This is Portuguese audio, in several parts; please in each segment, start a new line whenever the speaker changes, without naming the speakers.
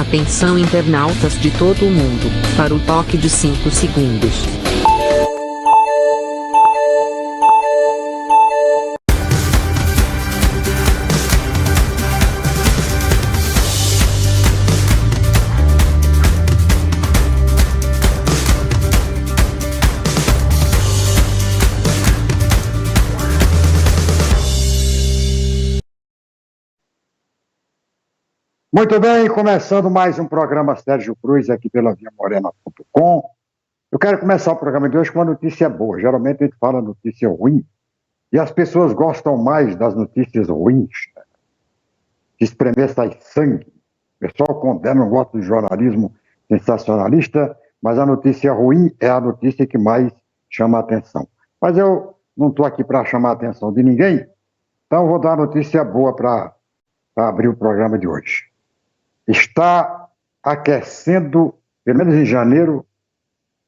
Atenção internautas de todo o mundo, para o toque de 5 segundos.
Muito bem, começando mais um programa Sérgio Cruz aqui pela viamorena.com. Eu quero começar o programa de hoje com uma notícia boa. Geralmente a gente fala notícia ruim e as pessoas gostam mais das notícias ruins, né? De espremer sai sangue. O pessoal condena, não gosta do jornalismo sensacionalista, mas a notícia ruim é a notícia que mais chama a atenção. Mas eu não estou aqui para chamar a atenção de ninguém, então eu vou dar uma notícia boa para abrir o programa de hoje. Está aquecendo, pelo menos em janeiro,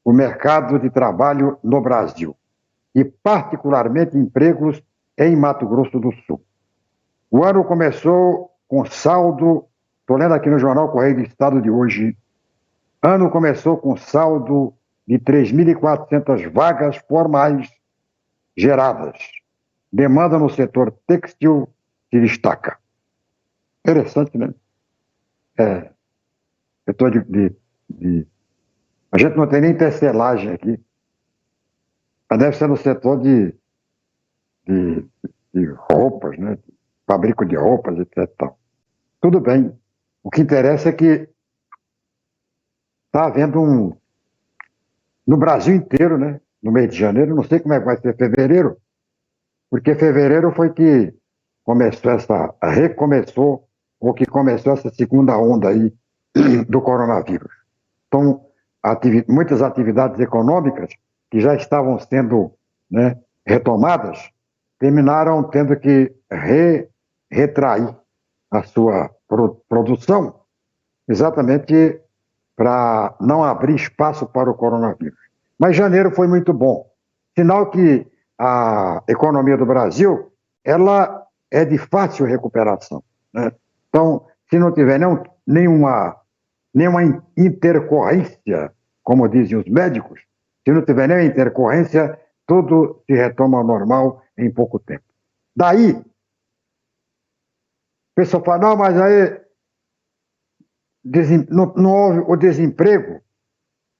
o mercado de trabalho no Brasil, e particularmente empregos em Mato Grosso do Sul. O ano começou com saldo, estou lendo aqui no jornal Correio do Estado de hoje, ano começou com saldo de 3.400 vagas formais geradas. Demanda no setor têxtil se destaca. Interessante, né? Setor a gente não tem nem tecelagem aqui, mas deve ser no setor de roupas, né? Fabrico de roupas, etc. Tudo bem. O que interessa é que está havendo no Brasil inteiro, né? No mês de janeiro, não sei como é que vai ser fevereiro, porque fevereiro foi que recomeçou, ou que começou essa segunda onda aí do coronavírus. Então, muitas atividades econômicas que já estavam sendo, né, retomadas, terminaram tendo que retrair a sua produção, exatamente para não abrir espaço para o coronavírus. Mas janeiro foi muito bom. Sinal que a economia do Brasil, ela é de fácil recuperação, né? Então, se não tiver nenhuma intercorrência, como dizem os médicos, se não tiver nenhuma intercorrência, tudo se retoma ao normal em pouco tempo. Daí, o pessoal fala, não, mas aí não houve o desemprego,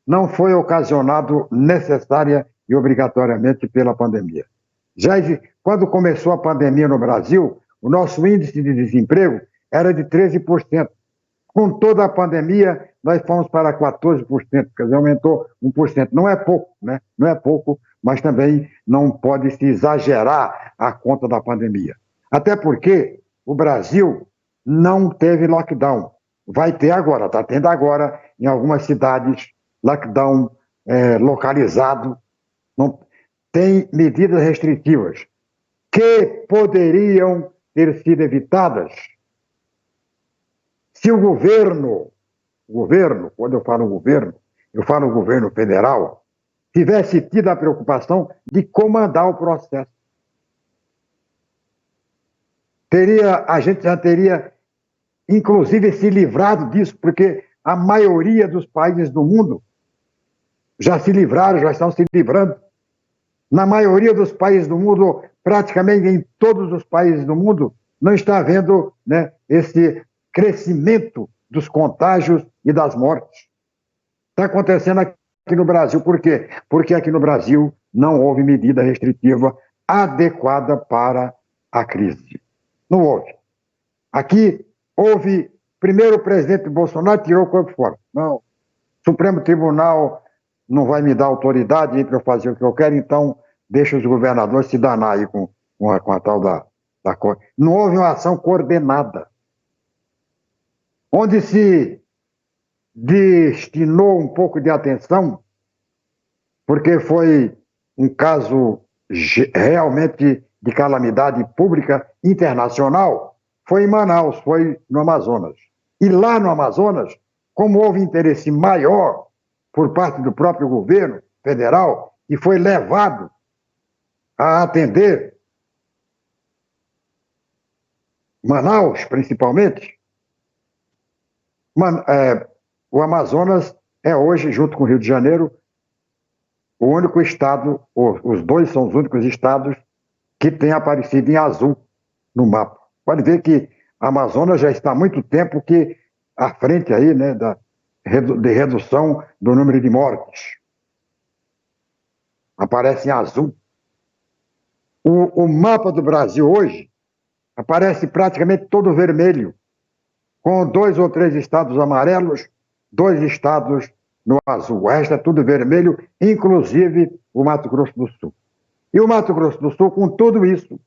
não foi ocasionado necessária e obrigatoriamente pela pandemia. Quando começou a pandemia no Brasil, o nosso índice de desemprego era de 13%. Com toda a pandemia, nós fomos para 14%, quer dizer, aumentou 1%. Não é pouco, né? Não é pouco, mas também não pode se exagerar a conta da pandemia. Até porque o Brasil não teve lockdown. Vai ter agora, está tendo agora em algumas cidades lockdown localizado. Não, tem medidas restritivas que poderiam ter sido evitadas se o governo, quando eu falo o governo federal, tivesse tido a preocupação de comandar o processo. A gente já teria, inclusive, se livrado disso, porque a maioria dos países do mundo já se livraram, já estão se livrando. Na maioria dos países do mundo, praticamente em todos os países do mundo, não está havendo, né, esse crescimento dos contágios e das mortes. Está acontecendo aqui no Brasil. Por quê? Porque aqui no Brasil não houve medida restritiva adequada para a crise. Não houve. Aqui houve, primeiro o presidente Bolsonaro tirou o corpo fora. Não, o Supremo Tribunal não vai me dar autoridade para eu fazer o que eu quero, então deixa os governadores se danar aí com a tal da coisa. Não houve uma ação coordenada, onde se destinou um pouco de atenção, porque foi um caso realmente de calamidade pública internacional, foi em Manaus, foi no Amazonas. E lá no Amazonas, como houve interesse maior por parte do próprio governo federal, e foi levado a atender Manaus, principalmente, O Amazonas é hoje, junto com o Rio de Janeiro, o único estado, os dois são os únicos estados que têm aparecido em azul no mapa. Pode ver que a Amazonas já está há muito tempo que à frente aí, né, de redução do número de mortes. Aparece em azul. O mapa do Brasil hoje aparece praticamente todo vermelho, com 2 ou 3 estados amarelos, 2 estados no azul. O resto é tudo vermelho, inclusive o Mato Grosso do Sul. E o Mato Grosso do Sul, com tudo isso,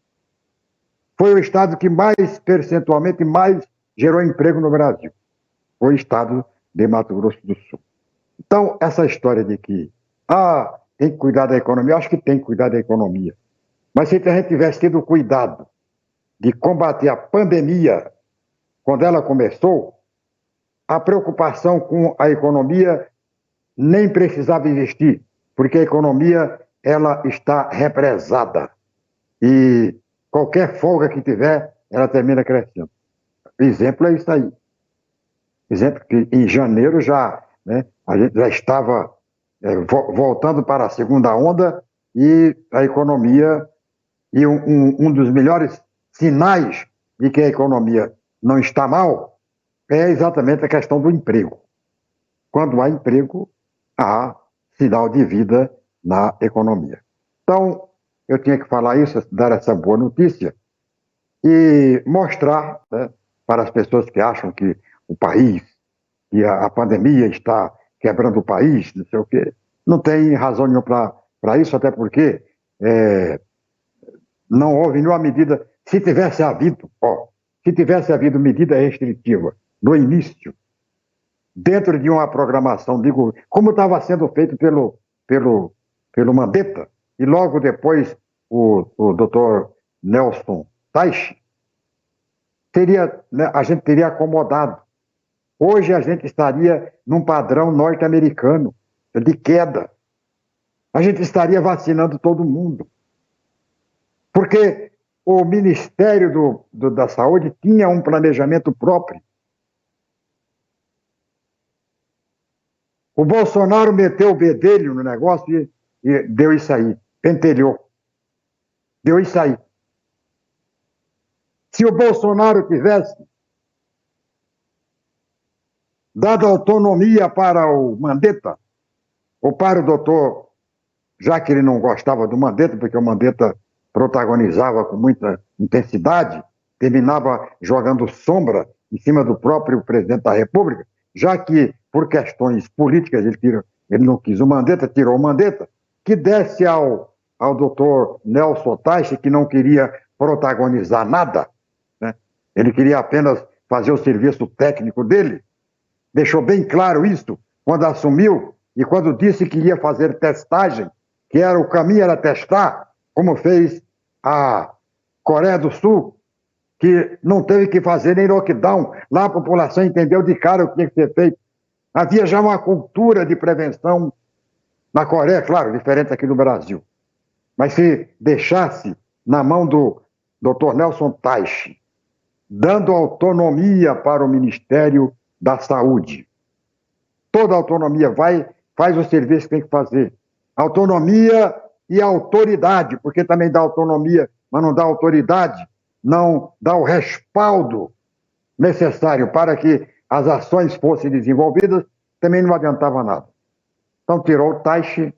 foi o estado que mais, percentualmente, mais gerou emprego no Brasil. Foi o estado de Mato Grosso do Sul. Então, essa história de que, tem que cuidar da economia, eu acho que tem que cuidar da economia. Mas se a gente tivesse tido cuidado de combater a pandemia quando ela começou, a preocupação com a economia nem precisava existir, porque a economia ela está represada e qualquer folga que tiver, ela termina crescendo. Exemplo é isso aí. Exemplo que em janeiro já, né, a gente já estava voltando para a segunda onda e a economia, e um dos melhores sinais de que a economia não está mal é exatamente a questão do emprego. Quando há emprego, há sinal de vida na economia. Então, eu tinha que falar isso, dar essa boa notícia e mostrar, né, para as pessoas que acham que o país, que a pandemia está quebrando o país, não sei o quê. Não tem razão nenhuma para isso, até porque não houve nenhuma medida. Se tivesse havido medida restritiva no início, dentro de uma programação, digo, como estava sendo feito pelo Mandetta, e logo depois o doutor Nelson Teich, a gente teria acomodado. Hoje a gente estaria num padrão norte-americano de queda. A gente estaria vacinando todo mundo. Porque o Ministério da Saúde tinha um planejamento próprio. O Bolsonaro meteu o bedelho no negócio e deu isso aí, pentelhou. Deu isso aí. Se o Bolsonaro tivesse dado autonomia para o Mandetta, ou para o doutor, já que ele não gostava do Mandetta, porque o Mandetta protagonizava com muita intensidade, terminava jogando sombra em cima do próprio presidente da República, já que, por questões políticas, ele não quis o Mandetta, tirou o Mandetta, que desse ao doutor Nelson Teich, que não queria protagonizar nada, né? Ele queria apenas fazer o serviço técnico dele, deixou bem claro isso quando assumiu e quando disse que ia fazer testagem, que o caminho era testar, como fez a Coreia do Sul, que não teve que fazer nem lockdown. Lá a população entendeu de cara o que tinha que ser feito. Havia já uma cultura de prevenção na Coreia, claro, diferente aqui do Brasil. Mas se deixasse na mão do Dr. Nelson Teich, dando autonomia para o Ministério da Saúde. Toda a autonomia faz o serviço que tem que fazer. Autonomia e autoridade, porque também dá autonomia, mas não dá autoridade, não dá o respaldo necessário para que as ações fossem desenvolvidas, também não adiantava nada. Então tirou o Teich,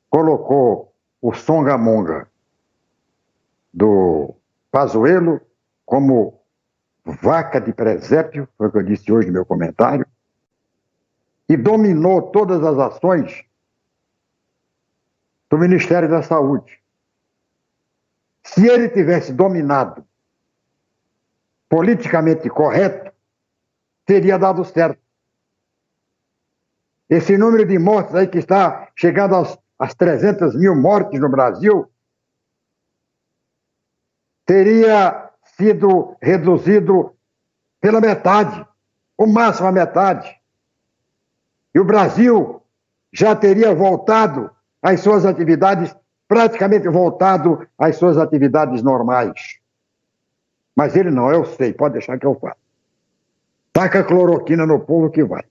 colocou o Songamonga do Pazuello como vaca de presépio, foi o que eu disse hoje no meu comentário, e dominou todas as ações do Ministério da Saúde. Se ele tivesse dominado politicamente correto, teria dado certo. Esse número de mortes aí que está chegando às 300 mil mortes no Brasil, teria sido reduzido pela metade, o máximo a metade. E o Brasil já teria voltado às suas atividades, praticamente voltado às suas atividades normais. Mas ele não, eu sei, pode deixar que eu faço. Taca cloroquina no povo que vai.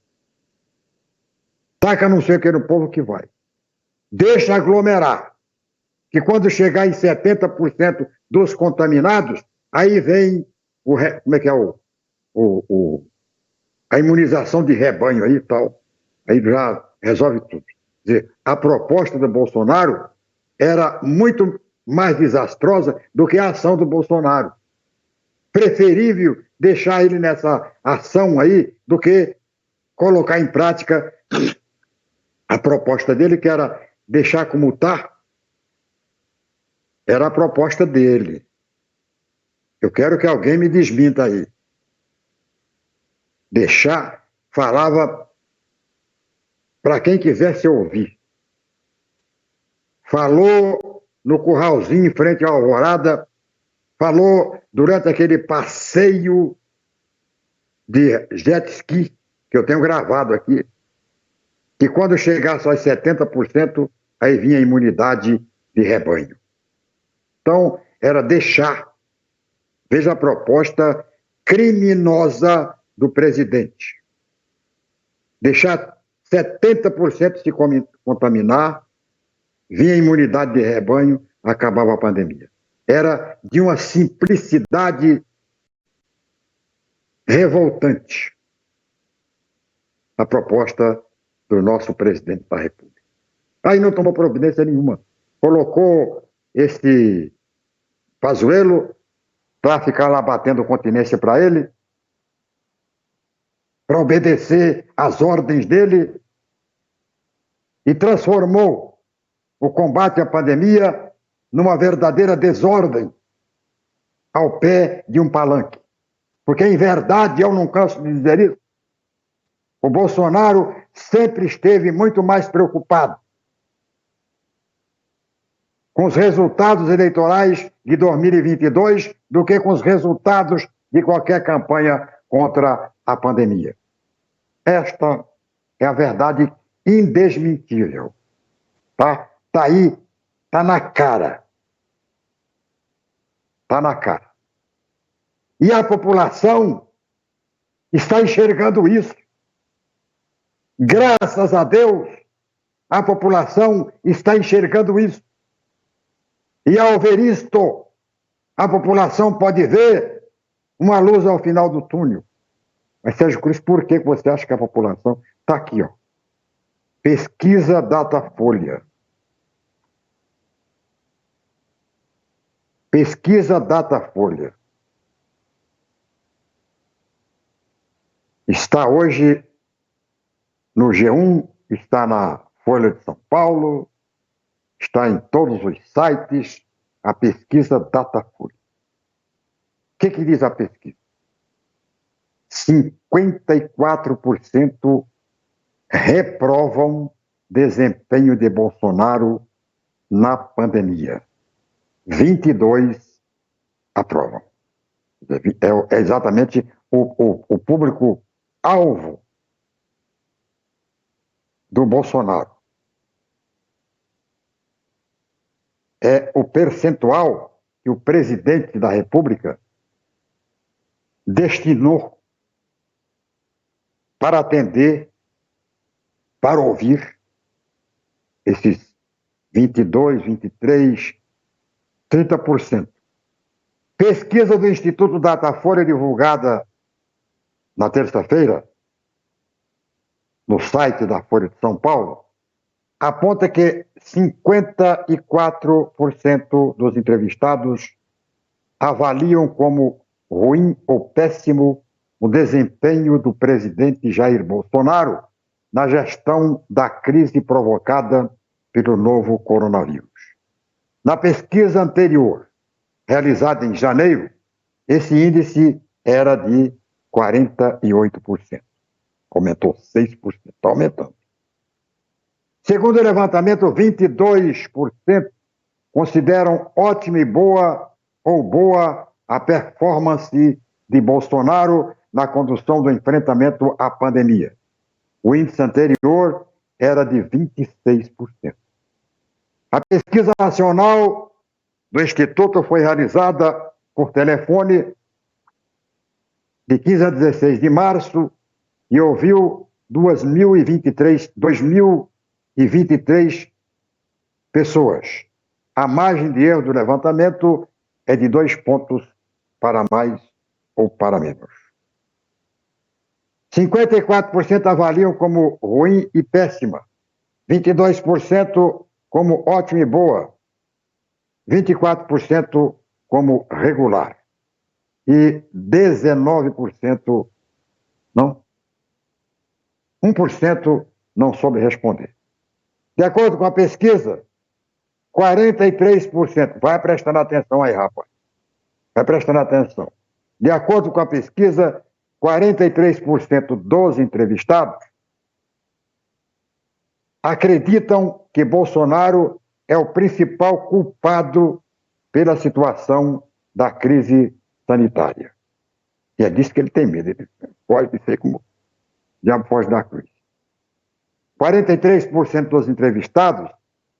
Taca não sei o que no povo que vai. Deixa aglomerar. Que quando chegar em 70% dos contaminados, aí vem como é que é a imunização de rebanho aí e tal. Aí já resolve tudo. Quer dizer, a proposta do Bolsonaro era muito mais desastrosa do que a ação do Bolsonaro. Preferível deixar ele nessa ação aí do que colocar em prática a proposta dele, que era deixar como está. Era a proposta dele. Eu quero que alguém me desminta aí. Deixar, falava para quem quisesse ouvir. Falou no curralzinho em frente à Alvorada, falou durante aquele passeio de jet ski, que eu tenho gravado aqui, que quando chegasse aos 70%, aí vinha a imunidade de rebanho. Então, era deixar. Veja a proposta criminosa do presidente. Deixar 70% se contaminar, vinha a imunidade de rebanho, acabava a pandemia. Era de uma simplicidade revoltante a proposta do nosso presidente da República. Aí não tomou providência nenhuma. Colocou esse Pazuello para ficar lá batendo continência para ele, para obedecer às ordens dele, e transformou o combate à pandemia numa verdadeira desordem ao pé de um palanque. Porque, em verdade, eu não canso de dizer isso, o Bolsonaro sempre esteve muito mais preocupado com os resultados eleitorais de 2022 do que com os resultados de qualquer campanha contra a pandemia. Esta é a verdade indesmentível. Tá aí, tá na cara. Tá na cara. E a população está enxergando isso. Graças a Deus, a população está enxergando isso. E ao ver isto, a população pode ver uma luz ao final do túnel. Mas, Sérgio Cruz, por que você acha que a população está aqui, ó? Pesquisa Datafolha. Pesquisa Datafolha. Está hoje no G1, está na Folha de São Paulo, está em todos os sites, a pesquisa Datafolha. O que diz a pesquisa? 54% reprovam desempenho de Bolsonaro na pandemia. 22% aprovam. É exatamente o público-alvo do Bolsonaro. É o percentual que o presidente da República destinou para atender, para ouvir esses 22%, 23%, 30%. Pesquisa do Instituto Datafolha, divulgada na terça-feira, no site da Folha de São Paulo, aponta que 54% dos entrevistados avaliam como ruim ou péssimo o desempenho do presidente Jair Bolsonaro na gestão da crise provocada pelo novo coronavírus. Na pesquisa anterior, realizada em janeiro, esse índice era de 48%. Aumentou 6%, está aumentando. Segundo o levantamento, 22% consideram ótima e boa ou boa a performance de Bolsonaro na condução do enfrentamento à pandemia. O índice anterior era de 26%. A pesquisa nacional do Instituto foi realizada por telefone de 15 a 16 de março, e ouviu 2.023 pessoas. A margem de erro do levantamento é de 2 pontos para mais ou para menos. 54% avaliam como ruim e péssima, 22% como ótima e boa, 24% como regular e 19% não. 1% não soube responder. De acordo com a pesquisa, 43%, vai prestando atenção aí, rapaz, vai prestando atenção. De acordo com a pesquisa, 43% dos entrevistados acreditam que Bolsonaro é o principal culpado pela situação da crise sanitária. E é disso que ele tem medo, ele pode ser como diabo foge da cruz. 43% dos entrevistados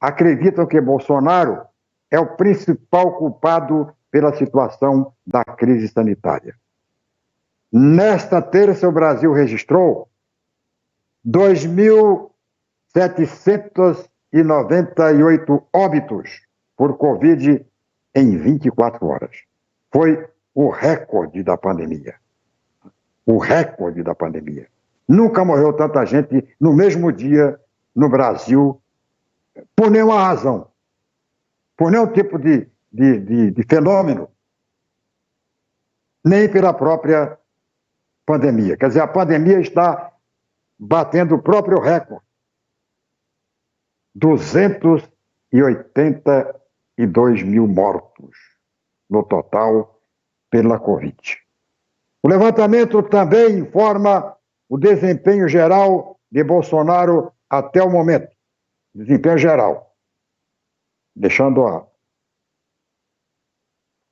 acreditam que Bolsonaro é o principal culpado pela situação da crise sanitária. Nesta terça, o Brasil registrou 2.798 óbitos por Covid em 24 horas. Foi o recorde da pandemia. O recorde da pandemia. Nunca morreu tanta gente no mesmo dia no Brasil, por nenhuma razão, por nenhum tipo de fenômeno, nem pela própria pandemia. Quer dizer, a pandemia está batendo o próprio recorde. 282 mil mortos no total pela Covid. O levantamento também informa o desempenho geral de Bolsonaro até o momento. Desempenho geral. Deixando a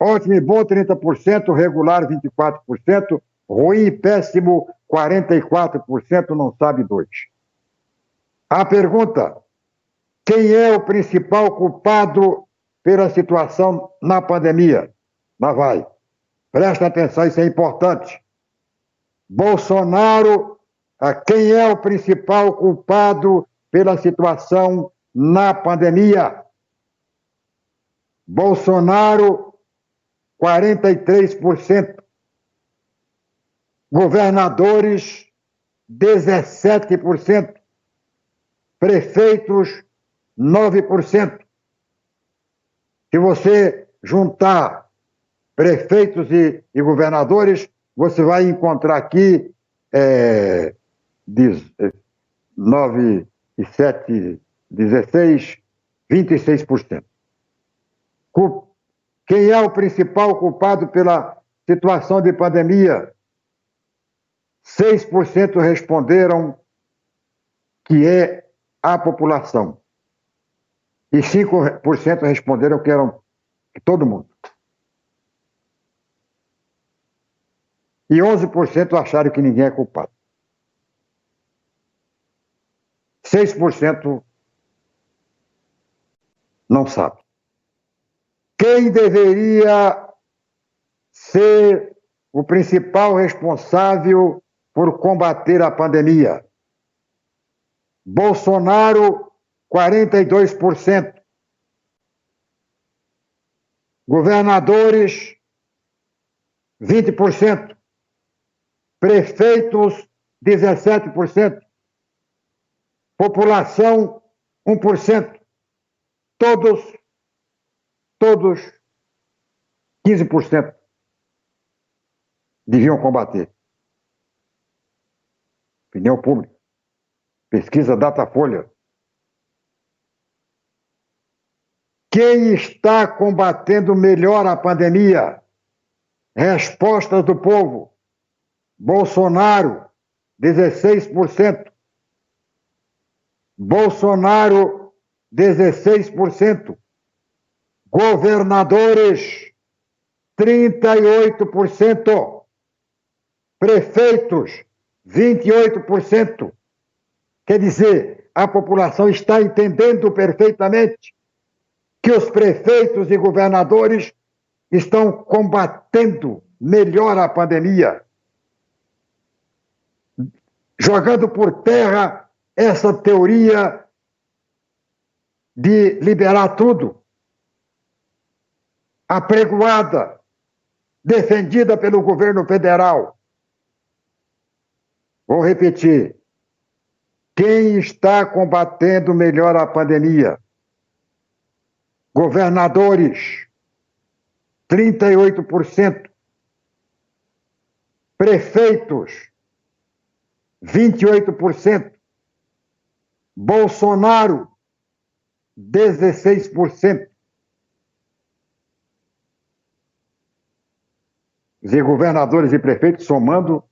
ótimo e bom 30%, regular 24%, ruim e péssimo 44%, não sabe 2%. A pergunta: quem é o principal culpado pela situação na pandemia? Lá vai. Presta atenção, isso é importante. Bolsonaro, quem é o principal culpado pela situação na pandemia? Bolsonaro, 43%. Governadores, 17%. Prefeitos, 9%. Se você juntar prefeitos e governadores, você vai encontrar aqui 9 e 7, 16, 26%. Quem é o principal culpado pela situação de pandemia? 6% responderam que é a população. E 5% responderam que eram todo mundo. E 11% acharam que ninguém é culpado. 6% não sabe. Quem deveria ser o principal responsável por combater a pandemia? Bolsonaro, 42%. Governadores, 20%. Prefeitos, 17%. População, 1%. Todos, 15% deviam combater. Opinião pública. Pesquisa Datafolha. Quem está combatendo melhor a pandemia? Respostas do povo. Bolsonaro, 16%. Bolsonaro, 16%. Governadores, 38%. Prefeitos, 28%. Quer dizer, a população está entendendo perfeitamente que os prefeitos e governadores estão combatendo melhor a pandemia. jogando por terra essa teoria de liberar tudo, apregoada, defendida pelo governo federal. Vou repetir. Quem está combatendo melhor a pandemia? Governadores, 38%. Prefeitos, 28%. Bolsonaro, 16%. Os governadores e prefeitos somando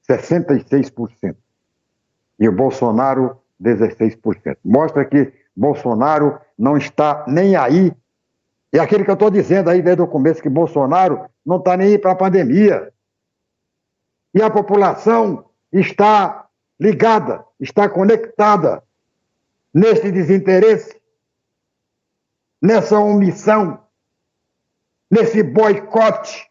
66%. E o Bolsonaro, 16%. Mostra que Bolsonaro não está nem aí. É aquele que eu estou dizendo aí desde o começo, que Bolsonaro não está nem aí para a pandemia. E a população está ligada, está conectada nesse desinteresse, nessa omissão, nesse boicote,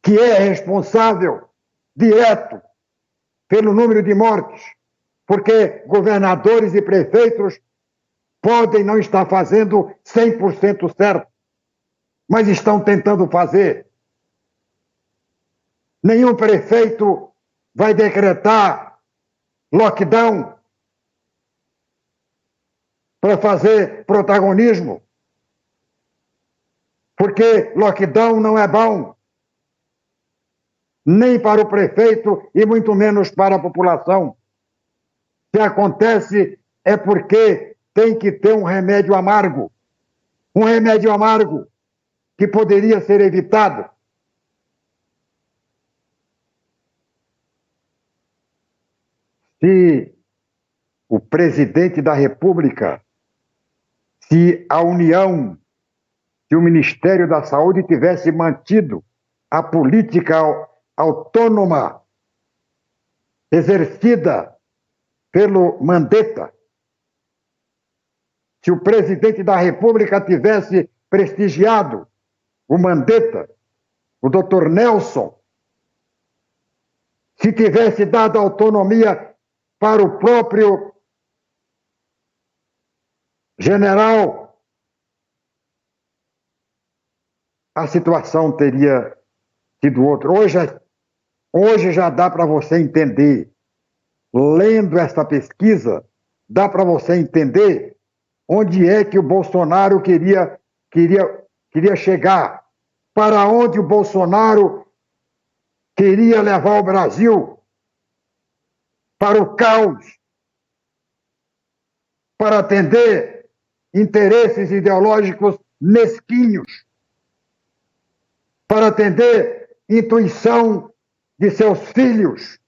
que é responsável direto pelo número de mortes, porque governadores e prefeitos podem não estar fazendo 100% certo, mas estão tentando fazer. Nenhum prefeito vai decretar lockdown para fazer protagonismo, porque lockdown não é bom, nem para o prefeito e muito menos para a população. Se acontece é porque tem que ter um remédio amargo que poderia ser evitado. Se o presidente da República, se a União, se o Ministério da Saúde tivesse mantido a política autônoma exercida pelo Mandetta, se o presidente da República tivesse prestigiado o Mandetta, o Dr. Nelson, se tivesse dado autonomia para o próprio general, a situação teria sido outra. Hoje já dá para você entender, lendo esta pesquisa, dá para você entender onde é que o Bolsonaro queria chegar, para onde o Bolsonaro queria levar o Brasil, para o caos, para atender interesses ideológicos mesquinhos, para atender intuição de seus filhos.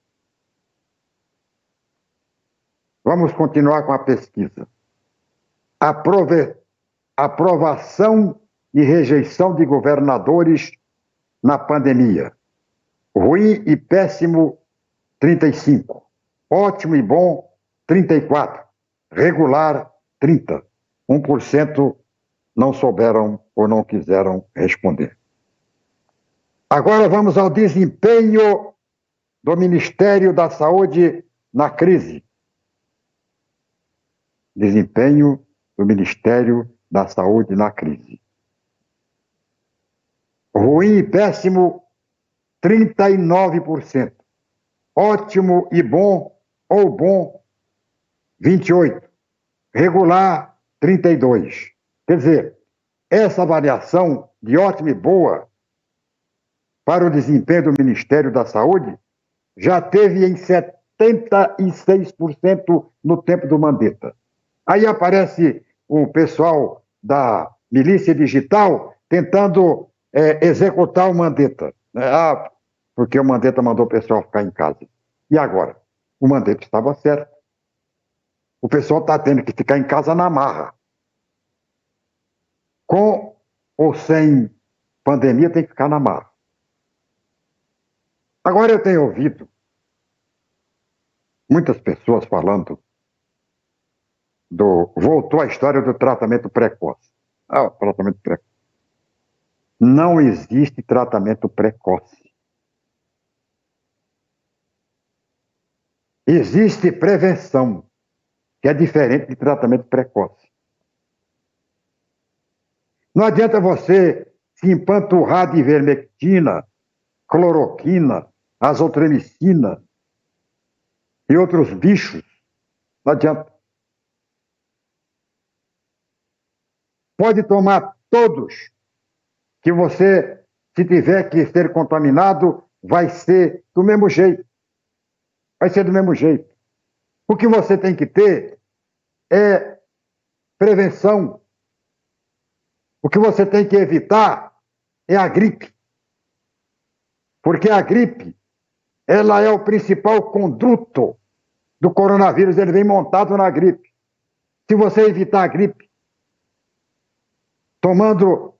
Vamos continuar com a pesquisa. Aprovação e rejeição de governadores na pandemia. Ruim e péssimo, 35%. Ótimo e bom, 34%. Regular, 30%. 1% não souberam ou não quiseram responder. Agora vamos ao desempenho do Ministério da Saúde na crise. Desempenho do Ministério da Saúde na crise. Ruim e péssimo, 39%. Ótimo e bom ou bom, 28%. Regular, 32%. Quer dizer, essa avaliação de ótimo e boa para o desempenho do Ministério da Saúde já teve em 76% no tempo do Mandetta. Aí aparece o pessoal da milícia digital tentando executar o Mandetta. Porque o Mandetta mandou o pessoal ficar em casa. E agora? O Mandetta estava certo. O pessoal está tendo que ficar em casa na marra. Com ou sem pandemia, tem que ficar na marra. Agora eu tenho ouvido muitas pessoas falando voltou a história do tratamento precoce. O tratamento precoce. Não existe tratamento precoce. existe prevenção, que é diferente de tratamento precoce. Não adianta você se empanturrar de ivermectina, cloroquina, azotromicina e outros bichos. Não adianta. Pode tomar todos, que você, se tiver que ser contaminado, vai ser do mesmo jeito. Vai ser do mesmo jeito. O que você tem que ter é prevenção. O que você tem que evitar é a gripe. Porque a gripe, ela é o principal conduto do coronavírus, ele vem montado na gripe. Se você evitar a gripe, tomando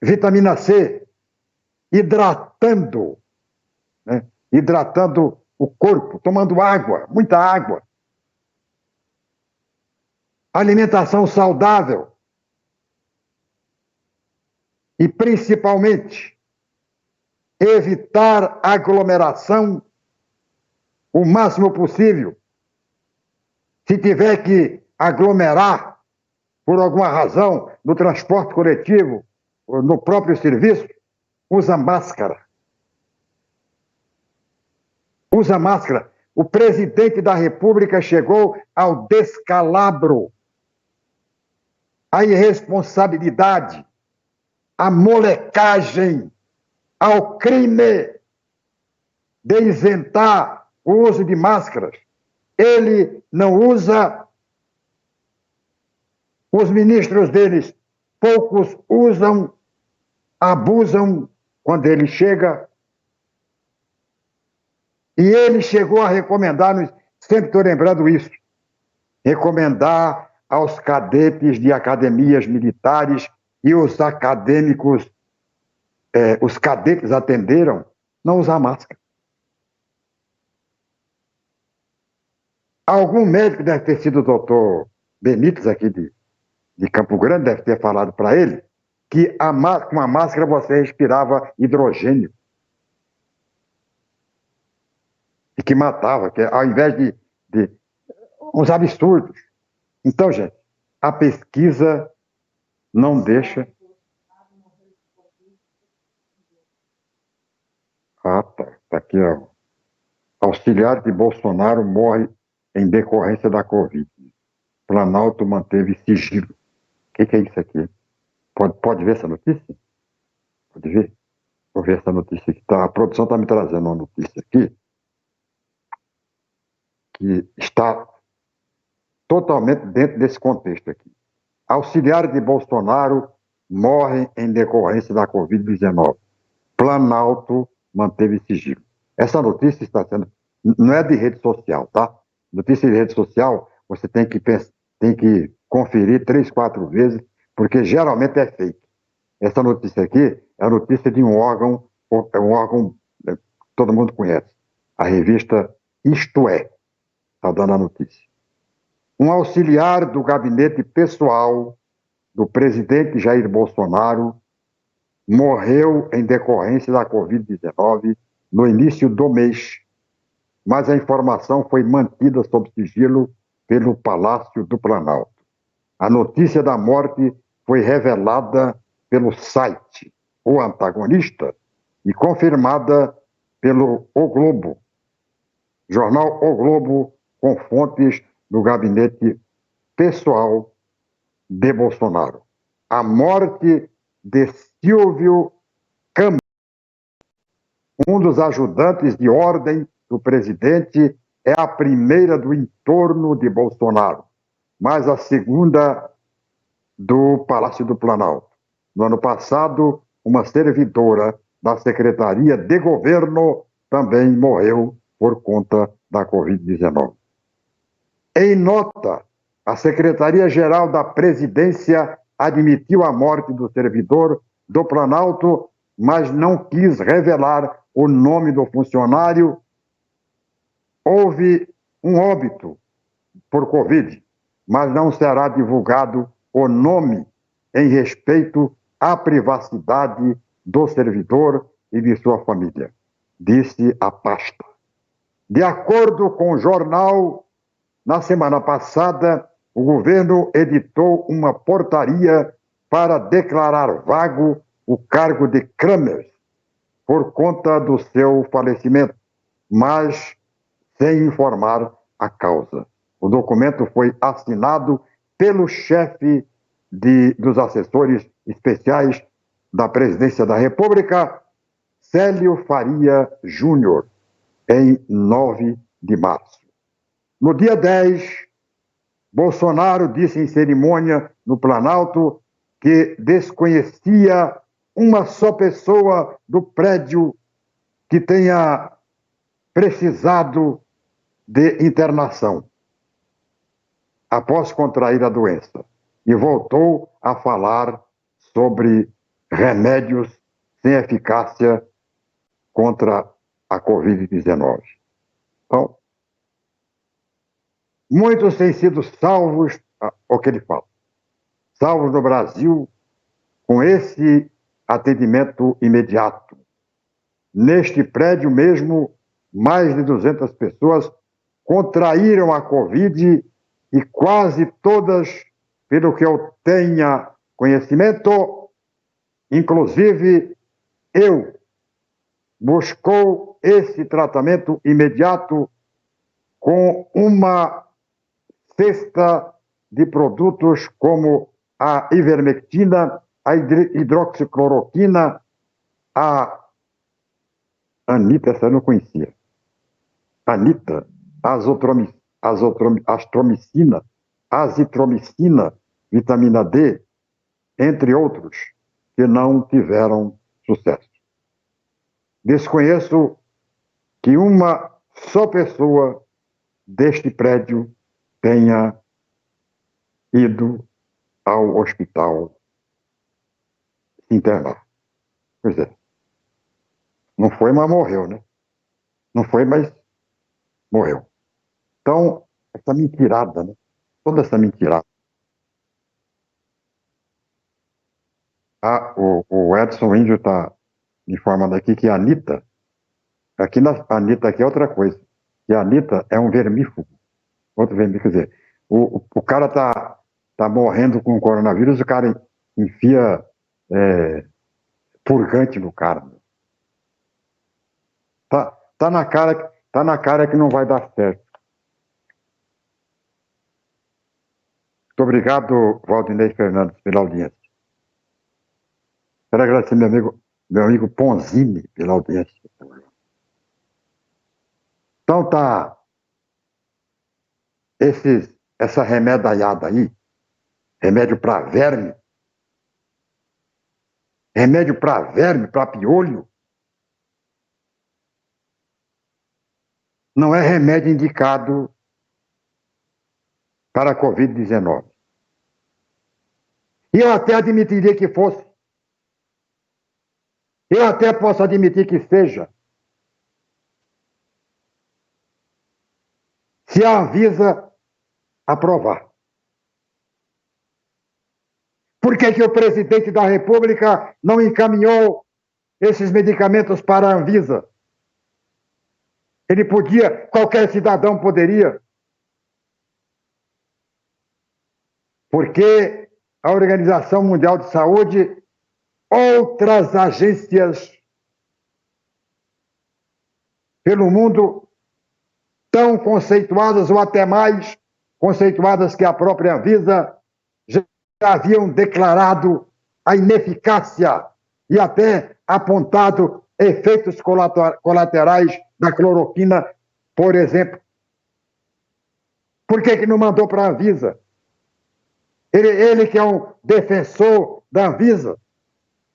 vitamina C, hidratando, né? Hidratando o corpo, tomando água, muita água. Alimentação saudável. E, principalmente, evitar aglomeração o máximo possível. Se tiver que aglomerar, por alguma razão, no transporte coletivo, no próprio serviço, usa máscara. Usa máscara. O presidente da República chegou ao descalabro, à irresponsabilidade, à molecagem, ao crime de isentar o uso de máscaras. Ele não usa, os ministros deles, poucos usam, abusam quando ele chega. E ele chegou a recomendar, sempre estou lembrando isso, recomendar aos cadetes de academias militares, e os acadêmicos, os cadetes atenderam, não usar máscara. Algum médico, deve ter sido o doutor Benítez, aqui de Campo Grande, deve ter falado para ele que com a máscara você respirava hidrogênio. E que matava, que ao invés de uns absurdos. Então, gente, a pesquisa não deixa. Ah, tá aqui, ó. Auxiliar de Bolsonaro morre em decorrência da Covid. Planalto manteve sigilo. O que é isso aqui? Pode ver essa notícia? Pode ver? Vou ver essa notícia aqui. A produção está me trazendo uma notícia aqui que está totalmente dentro desse contexto aqui. Auxiliar de Bolsonaro morre em decorrência da Covid-19. Planalto manteve sigilo. Essa notícia está sendo... Não é de rede social, tá? Notícia de rede social, você tem que conferir 3, 4 vezes, porque geralmente é fake. Essa notícia aqui é a notícia de um órgão que todo mundo conhece. A revista Isto É, está dando a notícia. Um auxiliar do gabinete pessoal do presidente Jair Bolsonaro morreu em decorrência da Covid-19 no início do mês, mas a informação foi mantida sob sigilo pelo Palácio do Planalto. A notícia da morte foi revelada pelo site O Antagonista e confirmada pelo O Globo, jornal O Globo, com fontes do gabinete pessoal de Bolsonaro. A morte de Silvio Campos, um dos ajudantes de ordem do presidente, é a primeira do entorno de Bolsonaro, mas a segunda do Palácio do Planalto. No ano passado, uma servidora da Secretaria de Governo também morreu por conta da Covid-19. Em nota, a Secretaria-Geral da Presidência admitiu a morte do servidor do Planalto, mas não quis revelar o nome do funcionário. Houve um óbito por Covid, mas não será divulgado o nome em respeito à privacidade do servidor e de sua família, disse a pasta. De acordo com o jornal, na semana passada, o governo editou uma portaria para declarar vago o cargo de Kramer por conta do seu falecimento, mas sem informar a causa. O documento foi assinado pelo chefe dos assessores especiais da Presidência da República, Célio Faria Júnior, em 9 de março. No dia 10, Bolsonaro disse em cerimônia no Planalto que desconhecia uma só pessoa do prédio que tenha precisado de internação após contrair a doença, e voltou a falar sobre remédios sem eficácia contra a Covid-19. Então, muitos têm sido salvos, o que ele fala, salvos no Brasil com esse atendimento imediato. Neste prédio mesmo, mais de 200 pessoas contraíram a Covid e quase todas, pelo que eu tenha conhecimento, inclusive eu, buscou esse tratamento imediato com uma cesta de produtos como a ivermectina, a hidroxicloroquina, a Anita, essa eu não conhecia. Anita, astromicina, azitromicina, vitamina D, entre outros, que não tiveram sucesso. Desconheço que uma só pessoa deste prédio tenha ido ao hospital se internar. Pois é. Não foi, mas morreu, né? Não foi, mas morreu. Então, essa mentirada, né? Toda essa mentirada. O Edson Índio está informando aqui que a Anitta, a Anitta aqui é outra coisa, que a Anitta é um vermífugo. Outro vermífugo, quer dizer, o cara tá morrendo com o coronavírus, o cara enfia purgante no cara. Tá na cara que não vai dar certo. Muito obrigado, Valdinei Fernandes, pela audiência. Quero agradecer meu amigo Ponzini pela audiência. Então tá, essa remedaiada aí, remédio para verme, para piolho, não é remédio indicado para a Covid-19. E eu até admitiria que fosse. Eu até posso admitir que seja. Se a Anvisa aprovar. Por que o presidente da República não encaminhou esses medicamentos para a Anvisa? Ele podia, qualquer cidadão poderia. Porque a Organização Mundial de Saúde, outras agências pelo mundo tão conceituadas ou até mais conceituadas que a própria Anvisa já haviam declarado a ineficácia e até apontado efeitos colaterais da cloroquina, por exemplo. Por que não mandou para a Anvisa? Ele que é um defensor da Anvisa,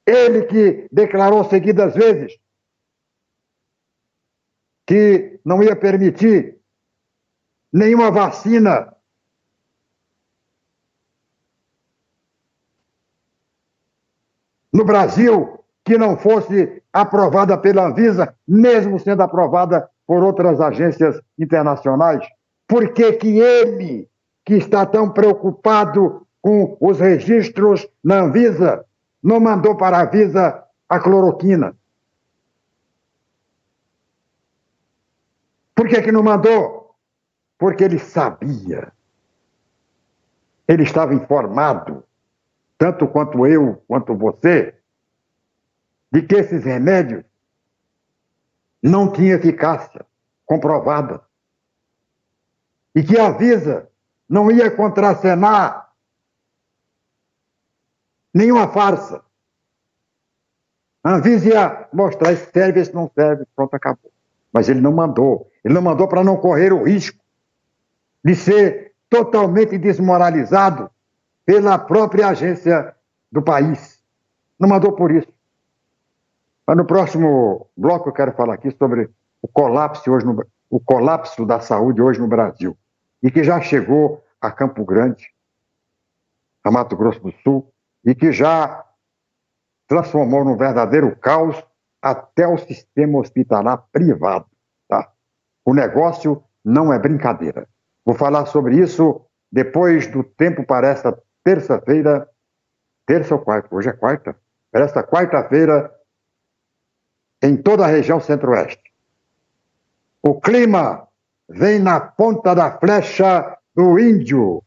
ele que declarou seguidas vezes que não ia permitir nenhuma vacina no Brasil que não fosse aprovada pela Anvisa, mesmo sendo aprovada por outras agências internacionais. Por que ele, que está tão preocupado com os registros na Anvisa, não mandou para a Anvisa a cloroquina? Por que não mandou? Porque ele sabia, ele estava informado, tanto quanto eu, quanto você, de que esses remédios não tinham eficácia comprovada e que a Anvisa não ia contracenar nenhuma farsa. A Anvisa ia mostrar se serve, se não serve, pronto, acabou. Mas ele não mandou. Ele não mandou para não correr o risco de ser totalmente desmoralizado pela própria agência do país. Não mandou por isso. Mas no próximo bloco eu quero falar aqui sobre o colapso da saúde hoje no Brasil, e que já chegou a Campo Grande, a Mato Grosso do Sul, e que já transformou num verdadeiro caos até o sistema hospitalar privado. Tá? O negócio não é brincadeira. Vou falar sobre isso depois do tempo para esta terça-feira, terça ou quarta? Hoje é quarta? Para esta quarta-feira, em toda a região centro-oeste. O clima vem na ponta da flecha do índio.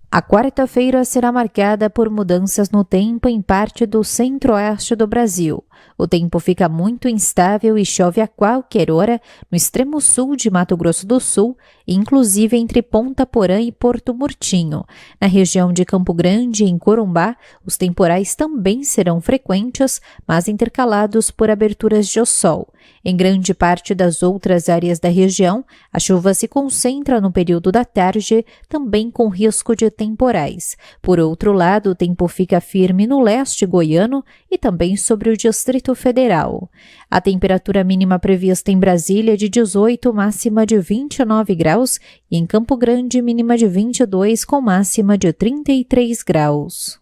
A quarta-feira será marcada por mudanças no tempo em parte do centro-oeste do Brasil. O tempo fica muito instável e chove a qualquer hora no extremo sul de Mato Grosso do Sul, inclusive entre Ponta Porã e Porto Murtinho. Na região de Campo Grande e em Corumbá, os temporais também serão frequentes, mas intercalados por aberturas de sol. Em grande parte das outras áreas da região, a chuva se concentra no período da tarde, também com risco de temporais. Por outro lado, o tempo fica firme no leste goiano e também sobre o Distrito Federal. A temperatura mínima prevista em Brasília é de 18, máxima de 29 graus, e em Campo Grande, mínima de 22, com máxima de 33 graus.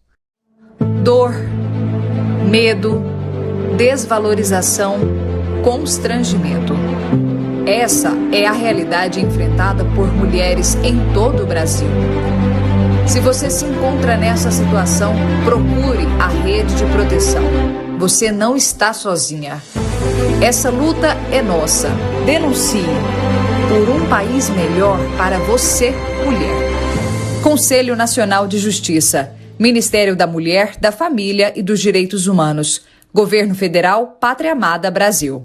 Dor, medo, desvalorização, constrangimento. Essa é a realidade enfrentada por mulheres em todo o Brasil. Se você se encontra nessa situação, procure a rede de proteção. Você não está sozinha. Essa luta é nossa. Denuncie por um país melhor para você, mulher. Conselho Nacional de Justiça, Ministério da Mulher, da Família e dos Direitos Humanos, Governo Federal, Pátria Amada Brasil.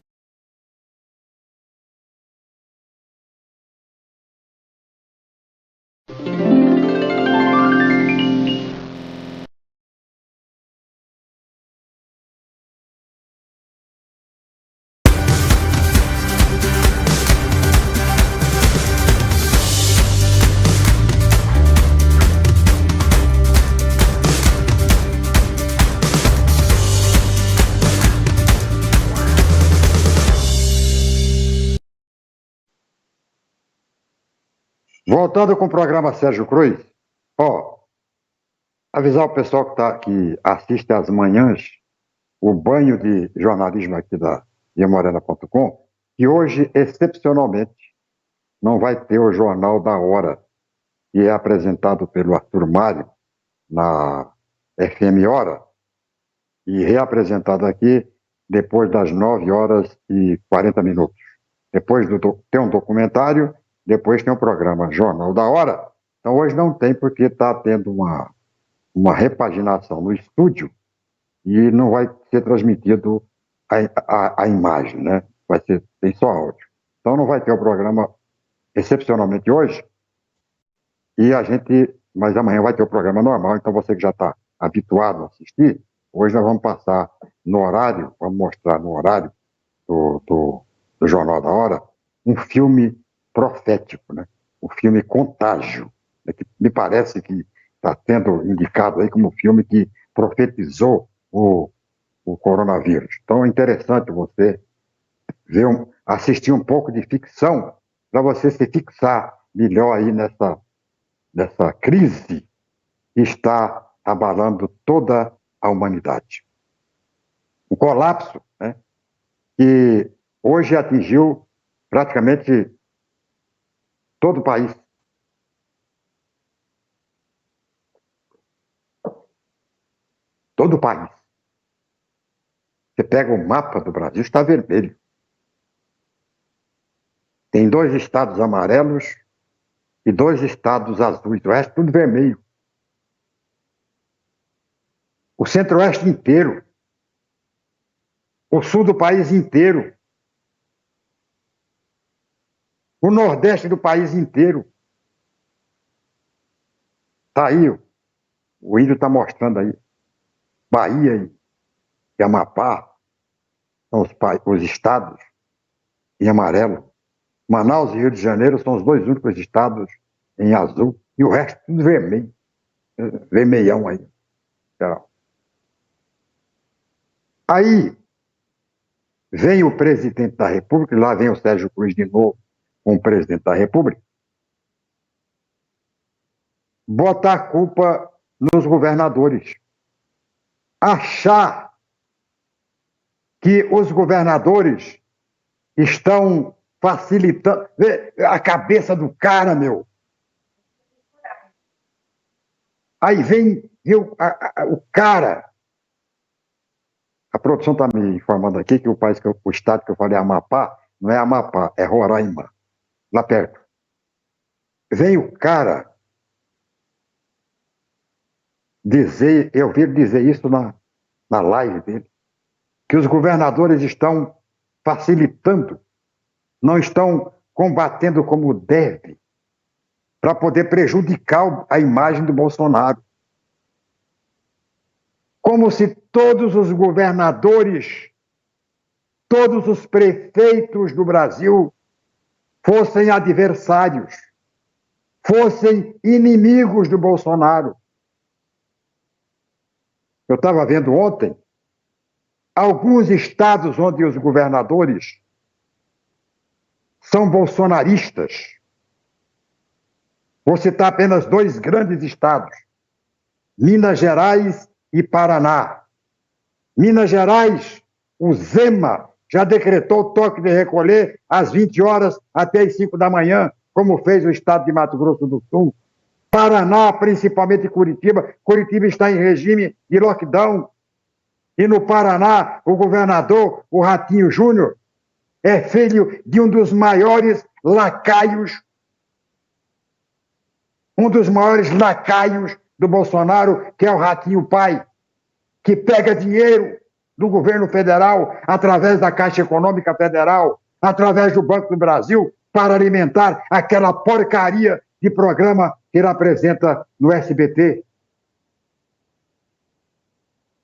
Voltando com o programa Sérgio Cruz, avisar o pessoal que assiste às manhãs o banho de jornalismo aqui da viamorena.com, que hoje, excepcionalmente, não vai ter o Jornal da Hora, que é apresentado pelo Arthur Mário na FM Hora e reapresentado aqui depois das 9h40. Depois tem um documentário, depois tem o programa Jornal da Hora. Então hoje não tem, porque está tendo uma repaginação no estúdio e não vai ser transmitido a imagem, né? Tem só áudio. Então não vai ter o programa excepcionalmente hoje, mas amanhã vai ter o programa normal, então você que já está habituado a assistir, hoje nós vamos passar no horário, vamos mostrar no horário do Jornal da Hora, um filme profético, né? O filme Contágio, né? Que me parece que está sendo indicado aí como um filme que profetizou o coronavírus. Então é interessante você assistir um pouco de ficção para você se fixar melhor aí nessa crise que está abalando toda a humanidade. O colapso, né, que hoje atingiu praticamente todo o país. Todo o país. Você pega o mapa do Brasil, está vermelho. Tem 2 estados amarelos e 2 estados azuis. O resto tudo vermelho. O centro-oeste inteiro. O sul do país inteiro. O nordeste do país inteiro. Está aí, o índio está mostrando aí. Bahia e Amapá são os estados em amarelo. Manaus e Rio de Janeiro são os 2 únicos estados em azul. E o resto tudo vermelho. Vermelhão aí. Aí vem o presidente da República, lá vem o Sérgio Cruz de novo como presidente da República, botar a culpa nos governadores. Achar que os governadores estão facilitando. Vê a cabeça do cara, meu. Aí vem o cara. A produção está me informando aqui que o estado que eu falei, Amapá, não é Amapá, é Roraima, lá perto. Vem o cara dizer, eu vi ele dizer isso na live dele, que os governadores estão facilitando, não estão combatendo como deve, para poder prejudicar a imagem do Bolsonaro. Como se todos os governadores, todos os prefeitos do Brasil fossem adversários, fossem inimigos do Bolsonaro. Eu estava vendo ontem alguns estados onde os governadores são bolsonaristas. Vou citar apenas 2 grandes estados, Minas Gerais e Paraná. Minas Gerais, o Zema já decretou o toque de recolher às 20 horas até às 5 da manhã, como fez o estado de Mato Grosso do Sul. Paraná, principalmente Curitiba. Curitiba está em regime de lockdown. E no Paraná, o governador, o Ratinho Júnior, é filho de um dos maiores lacaios do Bolsonaro, que é o Ratinho Pai, que pega dinheiro do governo federal através da Caixa Econômica Federal, através do Banco do Brasil, para alimentar aquela porcaria de programa que ele apresenta no SBT.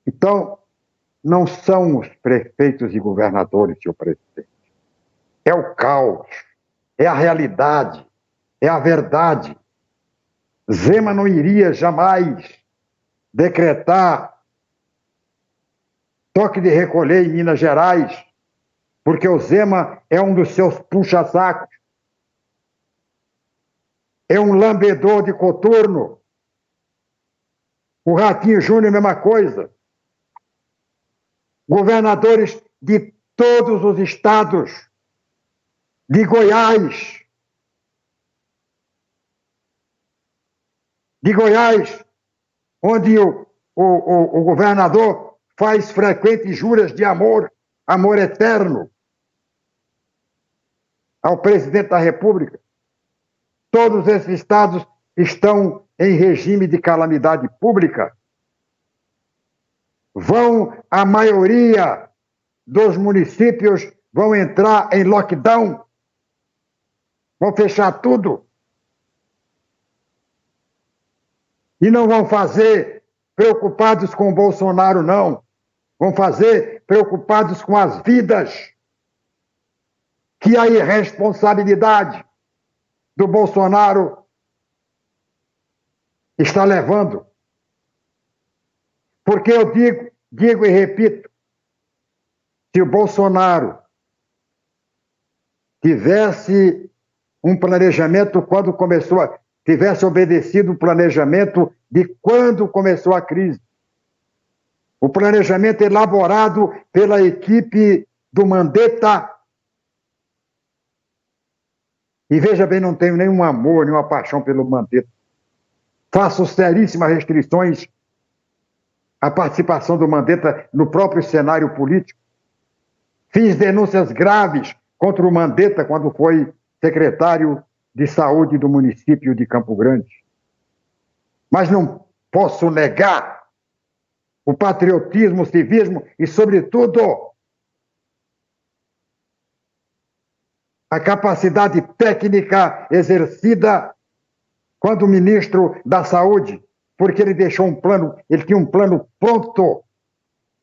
Então, não são os prefeitos e governadores, senhor presidente. É o caos, é a realidade, é a verdade. Zema não iria jamais decretar toque de recolher em Minas Gerais, porque o Zema é um dos seus puxa-sacos. É um lambedor de coturno. O Ratinho Júnior, mesma coisa. Governadores de todos os estados, de Goiás, onde o governador faz frequentes juras de amor eterno ao presidente da República. Todos esses estados estão em regime de calamidade pública. A maioria dos municípios vão entrar em lockdown, vão fechar tudo. E não vão fazer preocupados com o Bolsonaro, não. Vão fazer preocupados com as vidas que a irresponsabilidade do Bolsonaro está levando. Porque eu digo e repito, se o Bolsonaro tivesse um planejamento tivesse obedecido o planejamento de quando começou a crise, o planejamento elaborado pela equipe do Mandetta. E veja bem, não tenho nenhum amor, nenhuma paixão pelo Mandetta. Faço seríssimas restrições a participação do Mandetta no próprio cenário político. Fiz denúncias graves contra o Mandetta quando foi secretário de saúde do município de Campo Grande. Mas não posso negar o patriotismo, o civismo e, sobretudo, a capacidade técnica exercida quando ministro da Saúde, porque ele deixou um plano, ele tinha um plano pronto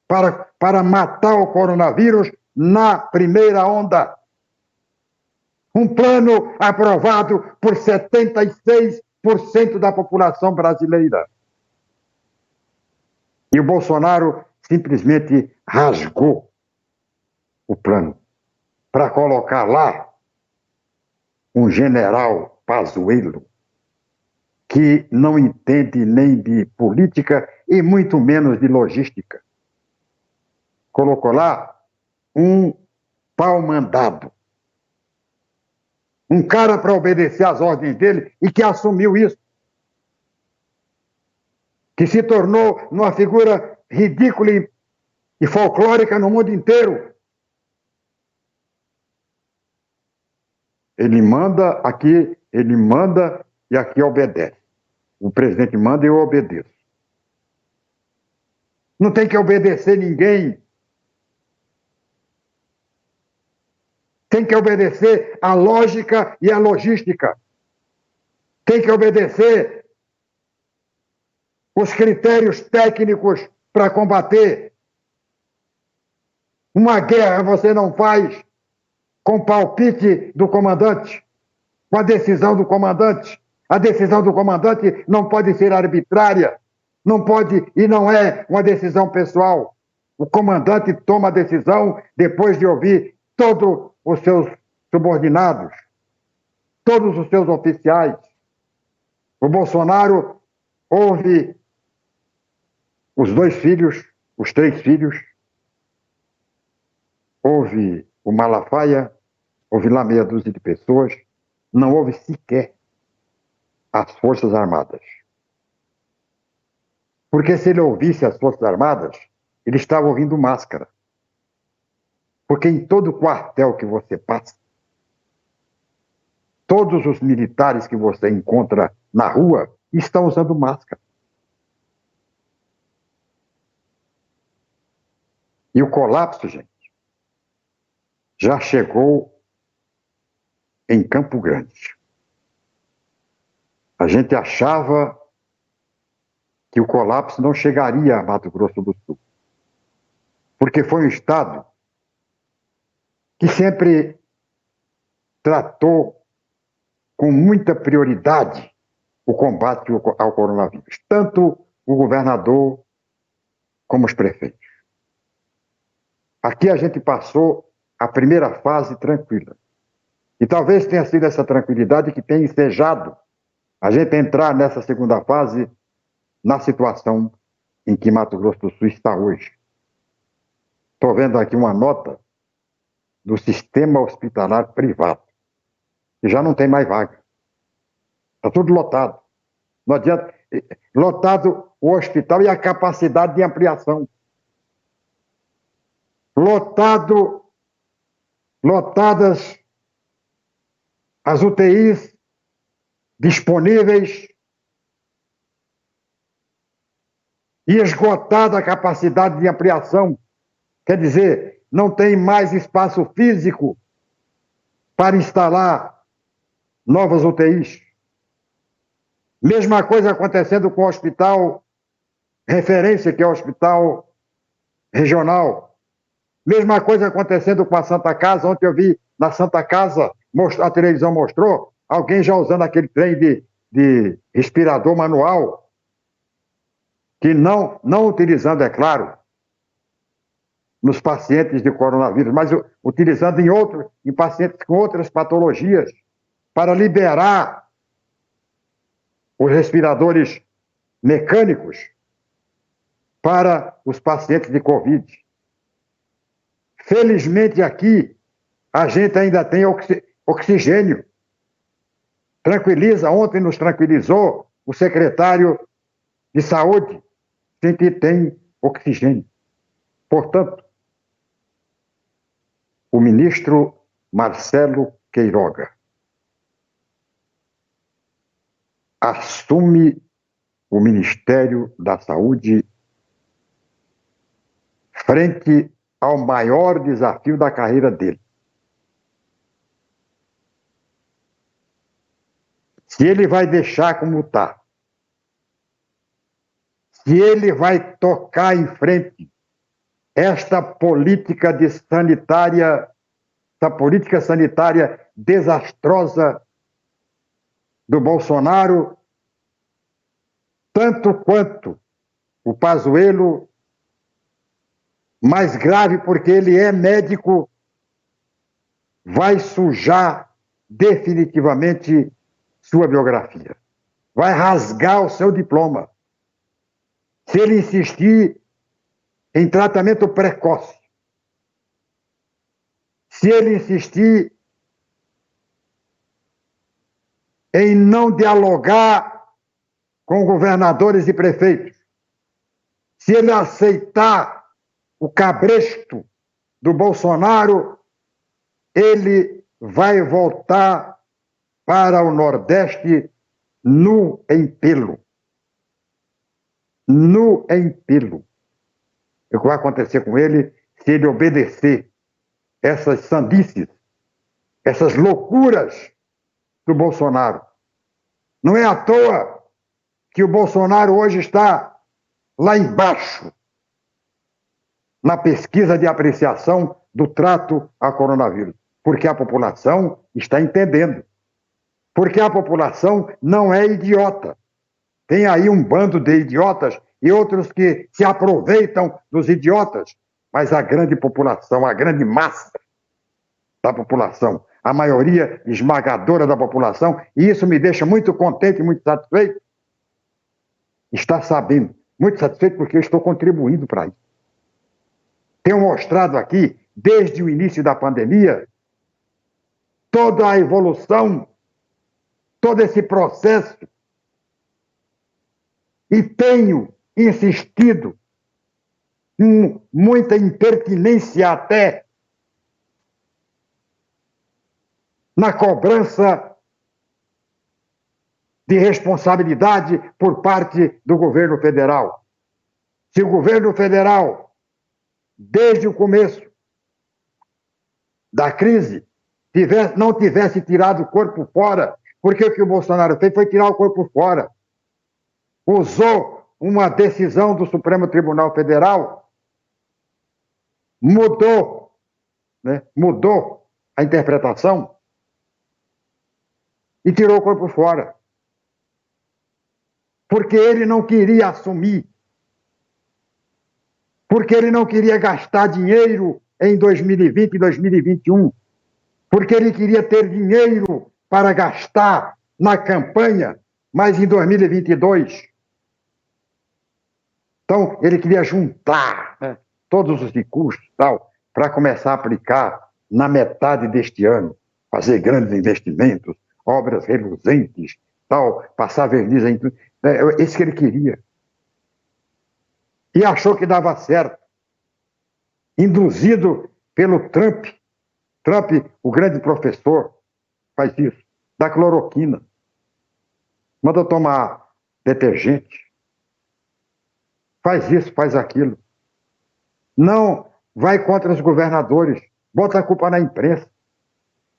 para matar o coronavírus na primeira onda. Um plano aprovado por 76% da população brasileira. E o Bolsonaro simplesmente rasgou o plano para colocar lá um general Pazuello que não entende nem de política e muito menos de logística. Colocou lá um pau-mandado. Um cara para obedecer às ordens dele e que assumiu isso. Que se tornou uma figura ridícula e folclórica no mundo inteiro. Ele manda e aqui obedece. O presidente manda e eu obedeço. Não tem que obedecer ninguém. Tem que obedecer à lógica e à logística. Tem que obedecer os critérios técnicos para combater. Uma guerra você não faz com palpite do comandante, com a decisão do comandante. A decisão do comandante não pode ser arbitrária, não pode e não é uma decisão pessoal. O comandante toma a decisão depois de ouvir todos os seus subordinados, todos os seus oficiais. O Bolsonaro ouve os 2 filhos, os 3 filhos, ouve o Malafaia, ouve lá meia dúzia de pessoas, não ouve sequer as Forças Armadas. Porque se ele ouvisse as Forças Armadas, ele estava ouvindo máscara. Porque em todo quartel que você passa, todos os militares que você encontra na rua estão usando máscara. E o colapso, gente, já chegou em Campo Grande. A gente achava que o colapso não chegaria a Mato Grosso do Sul, porque foi um estado que sempre tratou com muita prioridade o combate ao coronavírus, tanto o governador como os prefeitos. Aqui a gente passou a primeira fase tranquila. E talvez tenha sido essa tranquilidade que tenha ensejado a gente entrar nessa segunda fase na situação em que Mato Grosso do Sul está hoje. Estou vendo aqui uma nota do sistema hospitalar privado, que já não tem mais vaga. Está tudo lotado. Não adianta. Lotado o hospital e a capacidade de ampliação. Lotadas as UTIs disponíveis e esgotada a capacidade de ampliação. Quer dizer, não tem mais espaço físico para instalar novas UTIs. Mesma coisa acontecendo com o hospital referência, que é o hospital regional. Mesma coisa acontecendo com a Santa Casa. Ontem eu vi na Santa Casa, a televisão mostrou, alguém já usando aquele trem de respirador manual, que não utilizando, é claro, nos pacientes de coronavírus, mas utilizando em pacientes com outras patologias, para liberar os respiradores mecânicos para os pacientes de Covid. Felizmente aqui a gente ainda tem oxigênio. Ontem nos tranquilizou o secretário de Saúde, que tem oxigênio. Portanto, o ministro Marcelo Queiroga assume o Ministério da Saúde frente ao maior desafio da carreira dele. Se ele vai deixar como está, se ele vai tocar em frente esta política sanitária desastrosa do Bolsonaro, tanto quanto o Pazuello, mais grave porque ele é médico, vai sujar definitivamente sua biografia. Vai rasgar o seu diploma. Se ele insistir em tratamento precoce, se ele insistir em não dialogar com governadores e prefeitos, se ele aceitar o cabresto do Bolsonaro, ele vai voltar para o Nordeste nu em pelo. Nu em pelo. O que vai acontecer com ele se ele obedecer essas sandices, essas loucuras do Bolsonaro? Não é à toa que o Bolsonaro hoje está lá embaixo na pesquisa de apreciação do trato ao coronavírus, porque a população está entendendo, porque a população não é idiota. Tem aí um bando de idiotas e outros que se aproveitam dos idiotas, mas a grande população, a grande massa da população, a maioria esmagadora da população, e isso me deixa muito contente e muito satisfeito, está sabendo, muito satisfeito porque eu estou contribuindo para isso. Tenho mostrado aqui, desde o início da pandemia, toda a evolução, todo esse processo, e tenho insistido com muita impertinência até na cobrança de responsabilidade por parte do governo federal. Se o governo federal, desde o começo da crise, não tivesse tirado o corpo fora, porque o que o Bolsonaro fez foi tirar o corpo fora. Usou uma decisão do Supremo Tribunal Federal, mudou a interpretação e tirou o corpo fora. Porque ele não queria assumir, porque ele não queria gastar dinheiro em 2020 e 2021, porque ele queria ter dinheiro para gastar na campanha, mas em 2022. Então, ele queria juntar todos os recursos para começar a aplicar na metade deste ano, fazer grandes investimentos, obras reluzentes, passar verniz em tudo. É isso que ele queria. E achou que dava certo. Induzido pelo Trump. Trump, o grande professor, faz isso. Da cloroquina. Manda tomar detergente. Faz isso, faz aquilo. Não vai contra os governadores. Bota a culpa na imprensa.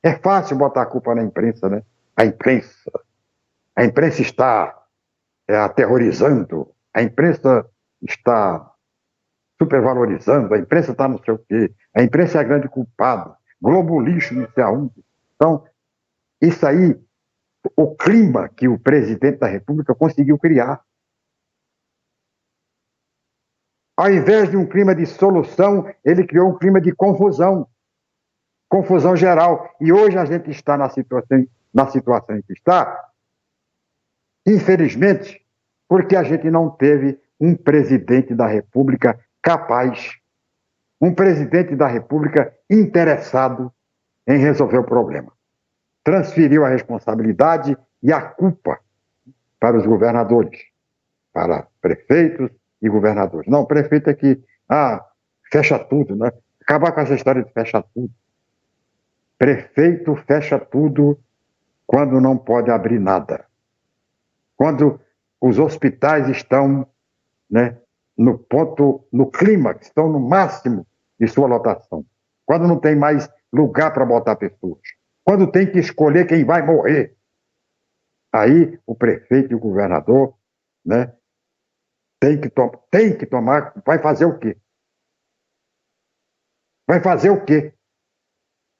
É fácil botar a culpa na imprensa, né? A imprensa está aterrorizando, a imprensa está supervalorizando, a imprensa está não sei o quê, a imprensa é a grande culpada, Globo lixo, não sei aonde. Então, isso aí, o clima que o presidente da República conseguiu criar. Ao invés de um clima de solução, ele criou um clima de confusão geral. E hoje a gente está na situação em que está, infelizmente, porque a gente não teve um presidente da República capaz, um presidente da República interessado em resolver o problema. Transferiu a responsabilidade e a culpa para os governadores, para prefeitos, e governadores. Não, o prefeito é que, fecha tudo, né? Acabar com essa história de fecha tudo. Prefeito fecha tudo quando não pode abrir nada. Quando os hospitais estão, né, no clímax, estão no máximo de sua lotação. Quando não tem mais lugar para botar pessoas. Quando tem que escolher quem vai morrer. Aí o prefeito e o governador, né, tem que tomar, vai fazer o quê? Vai fazer o quê?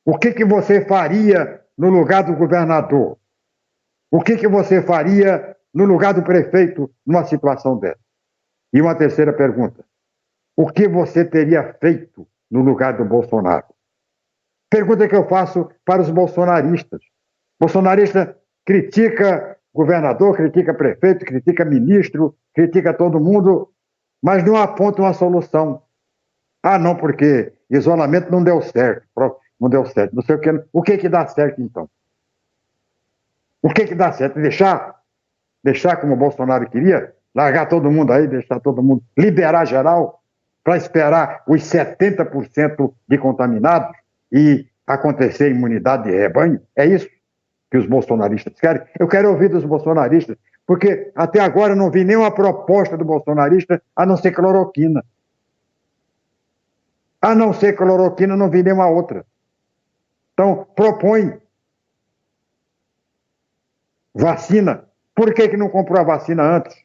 O que você faria no lugar do governador? O que você faria no lugar do prefeito numa situação dessa? E uma terceira pergunta. O que você teria feito no lugar do Bolsonaro? Pergunta que eu faço para os bolsonaristas. Bolsonarista critica governador, critica prefeito, critica ministro, critica todo mundo, mas não aponta uma solução. Não, porque isolamento não deu certo. Não deu certo. Não sei o que. O que dá certo, então? O que dá certo? Deixar como o Bolsonaro queria? Largar todo mundo aí, deixar todo mundo, liberar geral, para esperar os 70% de contaminados e acontecer imunidade de rebanho? É isso que os bolsonaristas querem? Eu quero ouvir dos bolsonaristas, porque até agora eu não vi nenhuma proposta do bolsonarista a não ser cloroquina. A não ser cloroquina, não vi nenhuma outra. Então, propõe vacina. Por que não comprou a vacina antes?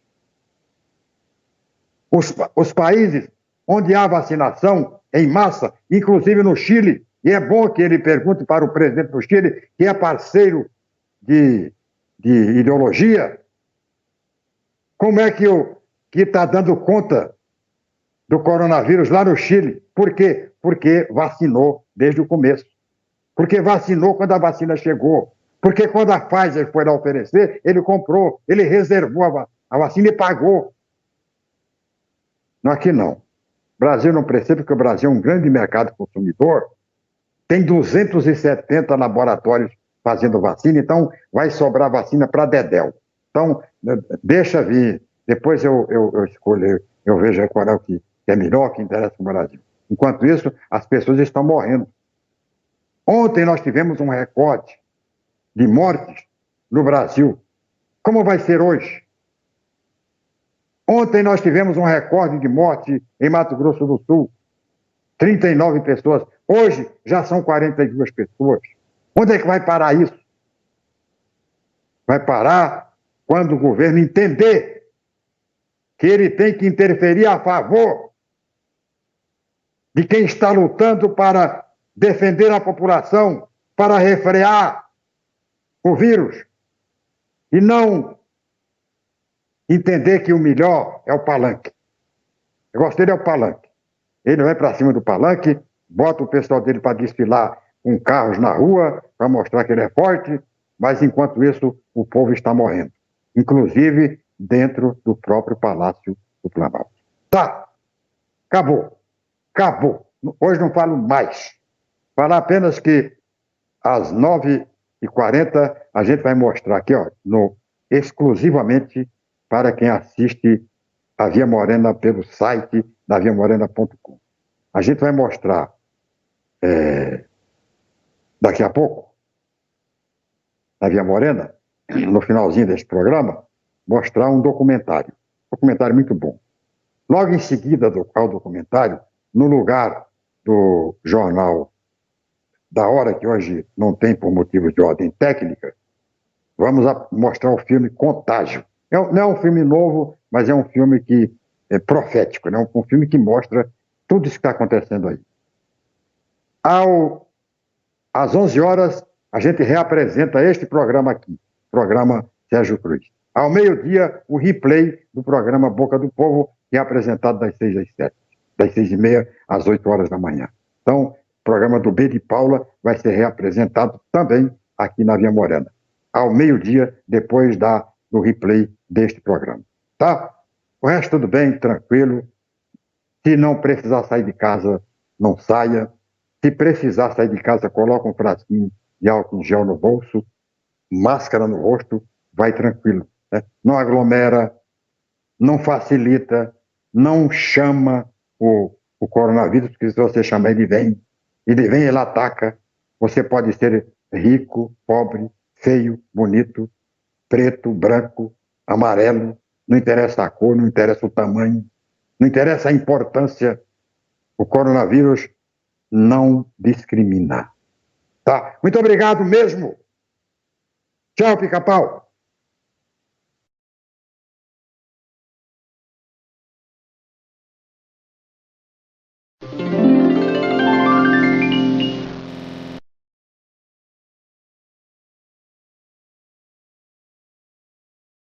Os países onde há vacinação em massa, inclusive no Chile, e é bom que ele pergunte para o presidente do Chile, que é parceiro de ideologia, como é que está dando conta do coronavírus lá no Chile. Por quê? Porque vacinou desde o começo. Porque vacinou quando a vacina chegou. Porque quando a Pfizer foi lá oferecer, ele comprou, ele reservou a vacina e pagou. Aqui não. O Brasil não precisa, porque o Brasil é um grande mercado consumidor. Tem 270 laboratórios fazendo vacina, então vai sobrar vacina para dedéu. Então, deixa vir. Depois eu escolho, eu vejo qual é o que é melhor, que interessa para o Brasil. Enquanto isso, as pessoas estão morrendo. Ontem nós tivemos um recorde de mortes no Brasil. Como vai ser hoje? Ontem nós tivemos um recorde de morte em Mato Grosso do Sul. 39 pessoas. Hoje já são 42 pessoas. Onde é que vai parar isso? Vai parar quando o governo entender que ele tem que interferir a favor de quem está lutando para defender a população, para refrear o vírus, e não entender que o melhor é o palanque. O negócio dele é o palanque. Ele vai para cima do palanque, bota o pessoal dele para desfilar com carros na rua, para mostrar que ele é forte, mas enquanto isso o povo está morrendo. Inclusive dentro do próprio Palácio do Planalto. Tá, acabou. Hoje não falo mais. Falar apenas que às 9h40 a gente vai mostrar aqui, exclusivamente para quem assiste a Via Morena pelo site da viamorena.com. A gente vai mostrar daqui a pouco, na Via Morena, no finalzinho desse programa, mostrar um documentário muito bom. Logo em seguida ao documentário, no lugar do jornal da hora, que hoje não tem por motivos de ordem técnica, vamos mostrar o filme Contágio. Não é um filme novo, mas é um filme que é profético, né? Um filme que mostra tudo isso que está acontecendo aí. Às 11 horas, a gente reapresenta este programa aqui, programa Sérgio Cruz. Ao meio-dia, o replay do programa Boca do Povo, que é apresentado das 6 às 7, das 6h30 às 8 horas da manhã. Então, o programa do B de Paula vai ser reapresentado também aqui na Via Morena. Ao meio-dia, depois do replay deste programa. Tá? O resto tudo bem, tranquilo. Se não precisar sair de casa, não saia. Se precisar sair de casa, coloca um frasquinho de álcool em gel no bolso, máscara no rosto, vai tranquilo. Né? Não aglomera, não facilita, não chama o coronavírus, porque se você chamar, ele vem, ele ataca. Você pode ser rico, pobre, feio, bonito, preto, branco, amarelo, não interessa a cor, não interessa o tamanho, não interessa a importância. O coronavírus não discrimina. Tá? Muito obrigado mesmo. Tchau, Pica-Pau.